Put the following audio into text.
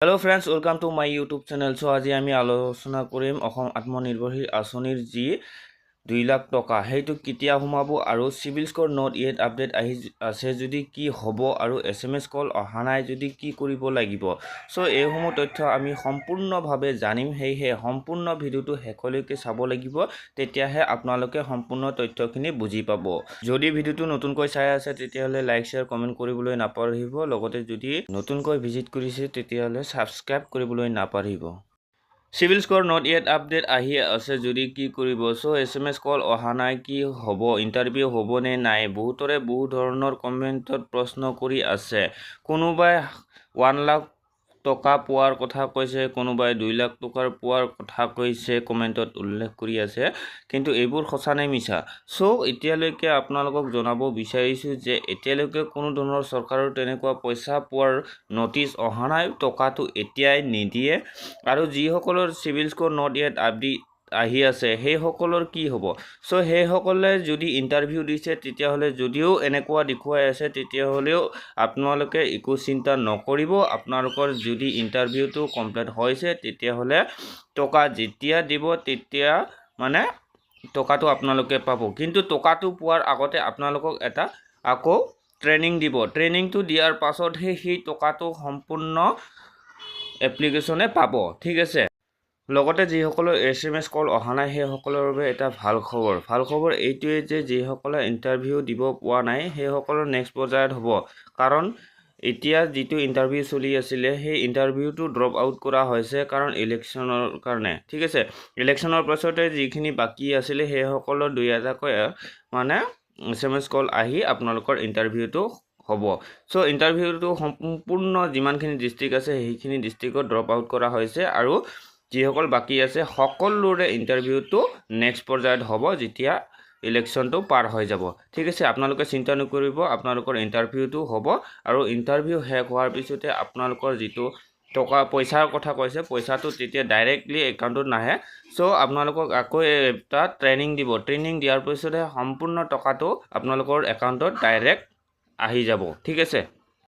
Hello friends, welcome to my YouTube channel. So আজি আমি আলোচনা কৰিম অসম আত্মনিৰ্ভৰশীল আঁচনিৰ যি 2 লাখ টকা হেইটো কেতিয়া সোমাব আৰু civil score not yet update আহি আছে যদি কি হ'ব আৰু SMS কল অহা নাই যদি কি কৰিব লাগিব। সো এই সমূহ তথ্য আমি সম্পূৰ্ণভাৱে জানিম, হেইহে সম্পূৰ্ণ ভিডিওটো শেষলৈকে চাব লাগিব, তেতিয়াহে আপোনালোকে সম্পূৰ্ণ তথ্যখিনি বুজি পাব। যদি ভিডিওটো নতুনকৈ চাই আছে তেতিয়াহলে লাইক শেয়াৰ কমেন্ট কৰিবলৈ নাপাহৰিব, লগতে যদি নতুনকৈ ভিজিট কৰিছে তেতিয়াহলে সাবস্ক্ৰাইব কৰিবলৈ নাপাহৰিব। Civil score not yet update আহি আছে যদি কি কৰিব। সো SMS কল অহা নাই কি হ'ব, ইণ্টাৰভিউ হ'ব নে নাই, বহুতৰে বহু ধৰণৰ কমেণ্টত প্ৰশ্ন কৰি আছে। কোনোবাই 1 লাখ টকা পোৱাৰ কথা কৈছে, কোনোবাই 2 লাখ টকাৰ পোৱাৰ কথা কৈছে, কমেণ্টত উল্লেখ কৰি আছে, কিন্তু এইবোৰ সঁচা নে মিছা। সো এতিয়ালৈকে আপোনালোকক জনাব বিচাৰিছোঁ যে এতিয়ালৈকে কোনো ধৰণৰ চৰকাৰৰ তেনেকুৱা পইচা পোৱাৰ নটিচ অহা নাই, টকাটো এতিয়াই নিদিয়ে। আৰু যিসকলৰ civil score not yet update আহি আছে সেইসকলৰ কি হ'ব। সো সেইসকলে যদি ইণ্টাৰভিউ দিছে তেতিয়াহ'লে যদিও এনেকুৱা দেখুৱাই আছে তেতিয়াহ'লেও আপোনালোকে একো চিন্তা নকৰিব। আপোনালোকৰ যদি ইণ্টাৰভিউটো কমপ্লিট হৈছে তেতিয়াহ'লে টকা যেতিয়া দিব তেতিয়া মানে টকাটো আপোনালোকে পাব। কিন্তু টকাটো পোৱাৰ আগতে আপোনালোকক এটা আকৌ ট্ৰেইনিং দিব। ট্ৰেইনিংটো দিয়াৰ পাছতহে সেই টকাটো সম্পূৰ্ণ এপ্লিকেশ্যনে পাব, ঠিক আছে। লগতে যিসকলৰ SMS কল অহা নাই সেইসকলৰ বাবে এটা ভাল খবৰ এইটোৱে যে যিসকলে ইণ্টাৰভিউ দিব পোৱা নাই সেইসকলৰ নেক্সট পৰ্যায়ত হ'ব। কাৰণ এতিয়া যিটো ইণ্টাৰভিউ চলি আছিলে সেই ইণ্টাৰভিউটো ড্ৰপ আউট কৰা হৈছে কাৰণ ইলেকশ্যনৰ কাৰণে, ঠিক আছে। ইলেকশ্যনৰ পাছতে যিখিনি বাকী আছিলে সেইসকলৰ 2 এটাকৈ মানে SMS কল আহি আপোনালোকৰ ইণ্টাৰভিউটো হ'ব। সো ইণ্টাৰভিউটো সম্পূৰ্ণ যিমানখিনি ডিষ্ট্ৰিক্ট আছে সেইখিনি ডিষ্ট্ৰিক্টত ড্ৰপ আউট কৰা হৈছে আৰু যিসকল বাকী আছে সকলোৰে ইণ্টাৰভিউটো নেক্সট পৰ্যায়ত হ'ব যেতিয়া ইলেকশ্যনটো পাৰ হৈ যাব, ঠিক আছে। আপোনালোকে চিন্তা নকৰিব, আপোনালোকৰ ইণ্টাৰভিউটো হ'ব আৰু ইণ্টাৰভিউ শেষ হোৱাৰ পিছতে আপোনালোকৰ যিটো টকা পইচাৰ কথা কৈছে পইচাটো তেতিয়া ডাইৰেক্টলি একাউণ্টত নাহে। সো আপোনালোকক আকৌ এটা ট্ৰেইনিং দিব, ট্ৰেইনিং দিয়াৰ পিছতহে সম্পূৰ্ণ টকাটো আপোনালোকৰ একাউণ্টত ডাইৰেক্ট আহি যাব, ঠিক আছে।